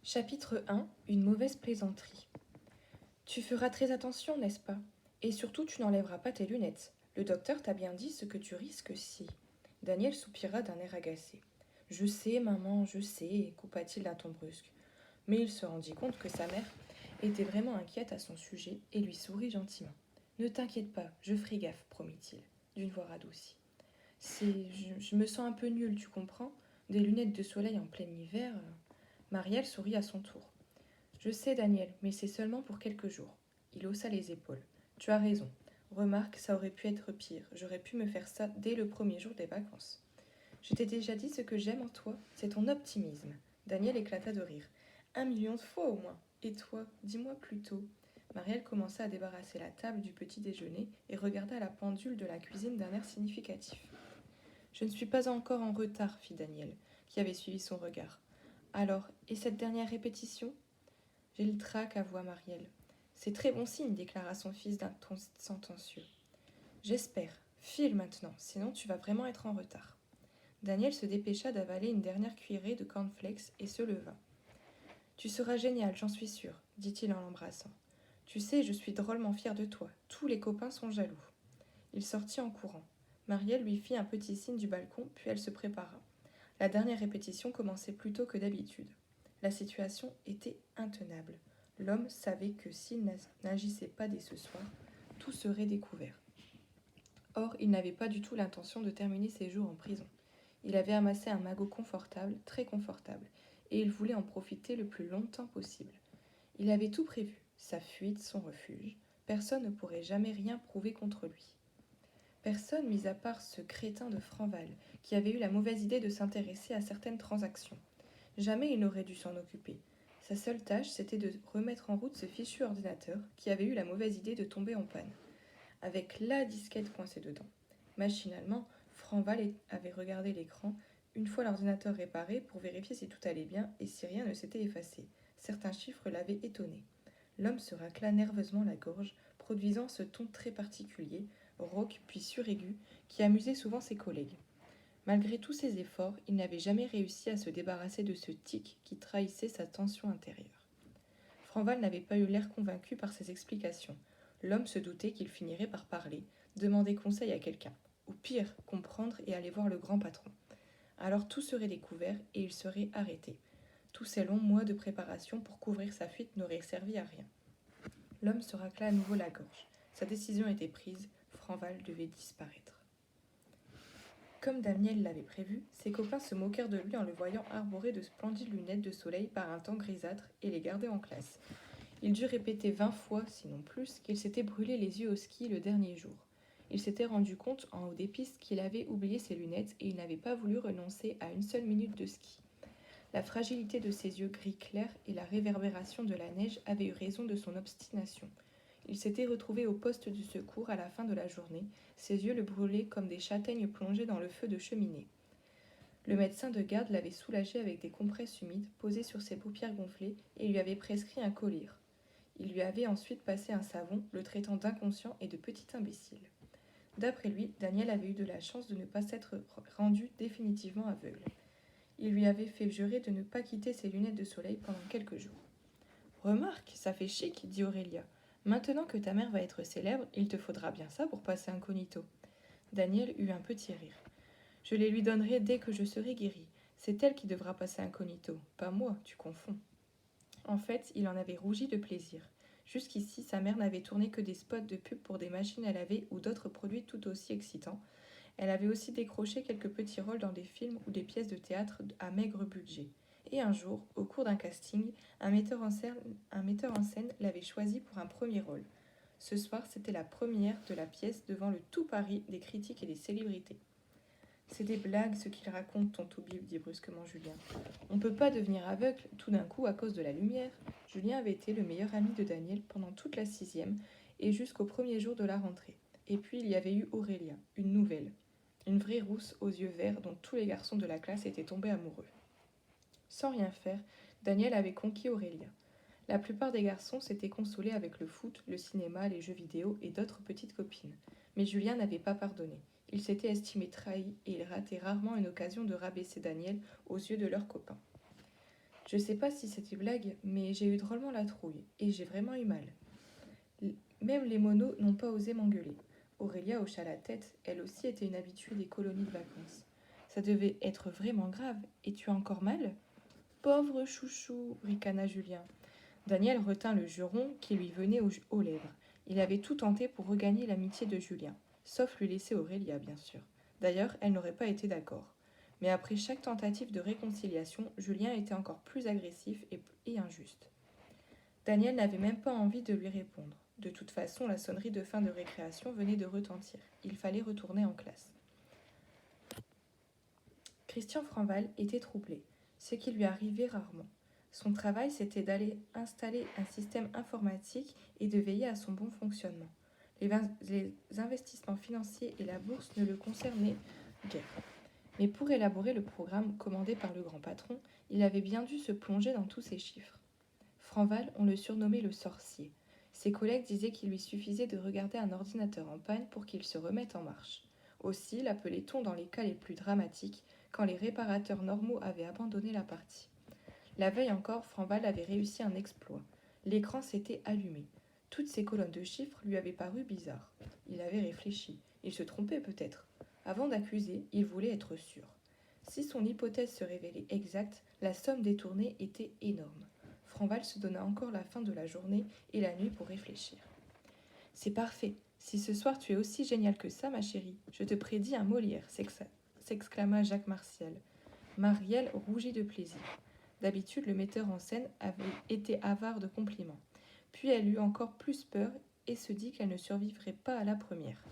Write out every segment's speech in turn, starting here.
Chapitre 1. Une mauvaise plaisanterie. Tu feras très attention, n'est-ce pas? Et surtout, tu n'enlèveras pas tes lunettes. Le docteur t'a bien dit ce que tu risques si. Daniel soupira d'un air agacé. Je sais, maman, je sais, coupa-t-il d'un ton brusque. Mais il se rendit compte que sa mère était vraiment inquiète à son sujet et lui sourit gentiment. Ne t'inquiète pas, je ferai gaffe, promit-il, d'une voix radoucie. Je me sens un peu nulle, tu comprends? Des lunettes de soleil en plein hiver. Marielle sourit à son tour. Je sais, Daniel, mais c'est seulement pour quelques jours. Il haussa les épaules. Tu as raison. Remarque, ça aurait pu être pire. J'aurais pu me faire ça dès le premier jour des vacances. Je t'ai déjà dit ce que j'aime en toi, c'est ton optimisme. Daniel éclata de rire. 1 million de fois au moins. Et toi, dis-moi plutôt. Marielle commença à débarrasser la table du petit déjeuner et regarda la pendule de la cuisine d'un air significatif. Je ne suis pas encore en retard, fit Daniel, qui avait suivi son regard. Alors, et cette dernière répétition? J'ai le trac, avoua Marielle. C'est très bon signe, déclara son fils d'un ton sentencieux. J'espère. File maintenant, sinon tu vas vraiment être en retard. Daniel se dépêcha d'avaler une dernière cuillerée de cornflakes et se leva. Tu seras génial, j'en suis sûre, dit-il en l'embrassant. Tu sais, je suis drôlement fière de toi. Tous les copains sont jaloux. Il sortit en courant. Marielle lui fit un petit signe du balcon, puis elle se prépara. La dernière répétition commençait plus tôt que d'habitude. La situation était intenable. L'homme savait que s'il n'agissait pas dès ce soir, tout serait découvert. Or, il n'avait pas du tout l'intention de terminer ses jours en prison. Il avait amassé un magot confortable, très confortable, et il voulait en profiter le plus longtemps possible. Il avait tout prévu, sa fuite, son refuge. Personne ne pourrait jamais rien prouver contre lui. Personne, mis à part ce crétin de Franval, qui avait eu la mauvaise idée de s'intéresser à certaines transactions. Jamais il n'aurait dû s'en occuper. Sa seule tâche, c'était de remettre en route ce fichu ordinateur qui avait eu la mauvaise idée de tomber en panne, avec la disquette coincée dedans. Machinalement, Franval avait regardé l'écran une fois l'ordinateur réparé pour vérifier si tout allait bien et si rien ne s'était effacé. Certains chiffres l'avaient étonné. L'homme se racla nerveusement la gorge, produisant ce ton très particulier, rauque puis suraigu, qui amusait souvent ses collègues. Malgré tous ses efforts, il n'avait jamais réussi à se débarrasser de ce tic qui trahissait sa tension intérieure. Franval n'avait pas eu l'air convaincu par ses explications. L'homme se doutait qu'il finirait par parler, demander conseil à quelqu'un, ou pire, comprendre et aller voir le grand patron. Alors tout serait découvert et il serait arrêté. Tous ces longs mois de préparation pour couvrir sa fuite n'auraient servi à rien. L'homme se racla à nouveau la gorge. Sa décision était prise, Franval devait disparaître. Comme Daniel l'avait prévu, ses copains se moquèrent de lui en le voyant arborer de splendides lunettes de soleil par un temps grisâtre et les garder en classe. Il dut répéter 20 fois, sinon plus, qu'il s'était brûlé les yeux au ski le dernier jour. Il s'était rendu compte en haut des pistes qu'il avait oublié ses lunettes et il n'avait pas voulu renoncer à une seule minute de ski. La fragilité de ses yeux gris clairs et la réverbération de la neige avaient eu raison de son obstination. Il s'était retrouvé au poste du secours à la fin de la journée, ses yeux le brûlaient comme des châtaignes plongées dans le feu de cheminée. Le médecin de garde l'avait soulagé avec des compresses humides posées sur ses paupières gonflées et lui avait prescrit un collyre. Il lui avait ensuite passé un savon, le traitant d'inconscient et de petit imbécile. D'après lui, Daniel avait eu de la chance de ne pas s'être rendu définitivement aveugle. Il lui avait fait jurer de ne pas quitter ses lunettes de soleil pendant quelques jours. Remarque, ça fait chic, dit Aurélia. Maintenant que ta mère va être célèbre, il te faudra bien ça pour passer incognito. Daniel eut un petit rire. Je les lui donnerai dès que je serai guéri. C'est elle qui devra passer incognito, pas moi, tu confonds. En fait, il en avait rougi de plaisir. Jusqu'ici, sa mère n'avait tourné que des spots de pub pour des machines à laver ou d'autres produits tout aussi excitants. Elle avait aussi décroché quelques petits rôles dans des films ou des pièces de théâtre à maigre budget. Et un jour, au cours d'un casting, un metteur en scène l'avait choisi pour un premier rôle. Ce soir, c'était la première de la pièce devant le tout Paris des critiques et des célébrités. C'est des blagues ce qu'il raconte, tonton Bib, dit brusquement Julien. On ne peut pas devenir aveugle tout d'un coup à cause de la lumière. Julien avait été le meilleur ami de Daniel pendant toute la sixième et jusqu'au premier jour de la rentrée. Et puis il y avait eu Aurélia, une nouvelle. Une vraie rousse aux yeux verts dont tous les garçons de la classe étaient tombés amoureux. Sans rien faire, Daniel avait conquis Aurélia. La plupart des garçons s'étaient consolés avec le foot, le cinéma, les jeux vidéo et d'autres petites copines. Mais Julien n'avait pas pardonné. Il s'était estimé trahi et il ratait rarement une occasion de rabaisser Daniel aux yeux de leurs copains. Je sais pas si c'était blague, mais j'ai eu drôlement la trouille, et j'ai vraiment eu mal. Même les monos n'ont pas osé m'engueuler. Aurélia hocha la tête, elle aussi était une habituée des colonies de vacances. Ça devait être vraiment grave, et tu as encore mal? Pauvre chouchou, ricana Julien. Daniel retint le juron qui lui venait aux lèvres. Il avait tout tenté pour regagner l'amitié de Julien, sauf lui laisser Aurélia, bien sûr. D'ailleurs, elle n'aurait pas été d'accord. Mais après chaque tentative de réconciliation, Julien était encore plus agressif et injuste. Daniel n'avait même pas envie de lui répondre. De toute façon, la sonnerie de fin de récréation venait de retentir. Il fallait retourner en classe. Christian Franval était troublé, ce qui lui arrivait rarement. Son travail, c'était d'aller installer un système informatique et de veiller à son bon fonctionnement. Les investissements financiers et la bourse ne le concernaient guère. Mais pour élaborer le programme commandé par le grand patron, il avait bien dû se plonger dans tous ces chiffres. Franval, on le surnommait le sorcier. Ses collègues disaient qu'il lui suffisait de regarder un ordinateur en panne pour qu'il se remette en marche. Aussi l'appelait-on dans les cas les plus dramatiques, quand les réparateurs normaux avaient abandonné la partie. La veille encore, Franval avait réussi un exploit. L'écran s'était allumé. Toutes ces colonnes de chiffres lui avaient paru bizarres. Il avait réfléchi. Il se trompait peut-être. Avant d'accuser, il voulait être sûr. Si son hypothèse se révélait exacte, la somme détournée était énorme. Franval se donna encore la fin de la journée et la nuit pour réfléchir. C'est parfait. Si ce soir tu es aussi génial que ça, ma chérie, je te prédis un Molière, s'exclama Jacques Martial. Marielle rougit de plaisir. D'habitude, le metteur en scène avait été avare de compliments. Puis elle eut encore plus peur et se dit qu'elle ne survivrait pas à la première.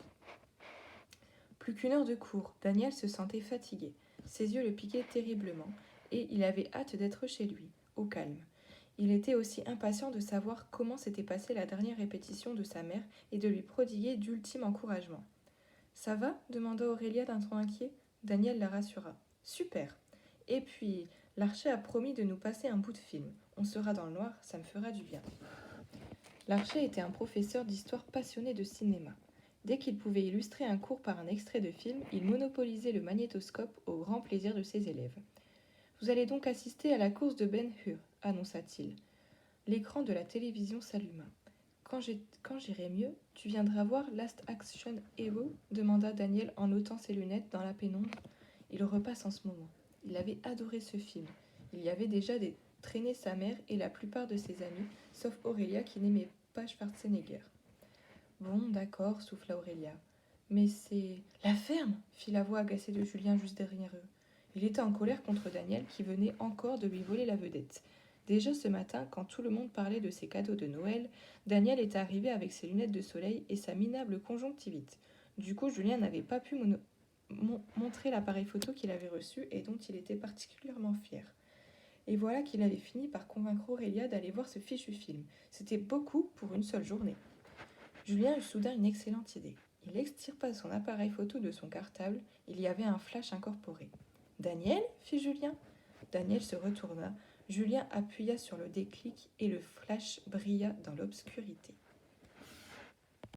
Plus qu'une heure de cours, Daniel se sentait fatigué. Ses yeux le piquaient terriblement et il avait hâte d'être chez lui, au calme. Il était aussi impatient de savoir comment s'était passée la dernière répétition de sa mère et de lui prodiguer d'ultimes encouragements. Ça va demanda Aurélia d'un ton inquiet. Daniel la rassura. Super. Et puis, Larcher a promis de nous passer un bout de film. On sera dans le noir, ça me fera du bien. Larcher était un professeur d'histoire passionné de cinéma. Dès qu'il pouvait illustrer un cours par un extrait de film, il monopolisait le magnétoscope au grand plaisir de ses élèves. Vous allez donc assister à la course de Ben Hur, annonça-t-il. L'écran de la télévision s'alluma. Quand j'irai mieux, tu viendras voir Last Action Hero demanda Daniel en ôtant ses lunettes dans la pénombre. Il le repasse en ce moment. Il avait adoré ce film. Il y avait déjà traîné sa mère et la plupart de ses amis, sauf Aurélia qui n'aimait pas Schwarzenegger. Bon, d'accord, souffla Aurélia. Mais c'est... La ferme fit la voix agacée de Julien juste derrière eux. Il était en colère contre Daniel qui venait encore de lui voler la vedette. Déjà ce matin, quand tout le monde parlait de ses cadeaux de Noël, Daniel était arrivé avec ses lunettes de soleil et sa minable conjonctivite. Du coup, Julien n'avait pas pu montrer l'appareil photo qu'il avait reçu et dont il était particulièrement fier. Et voilà qu'il avait fini par convaincre Aurélia d'aller voir ce fichu film. C'était beaucoup pour une seule journée. Julien eut soudain une excellente idée. Il extirpa son appareil photo de son cartable. Il y avait un flash incorporé. « Daniel » fit Julien. Daniel se retourna. Julien appuya sur le déclic et le flash brilla dans l'obscurité.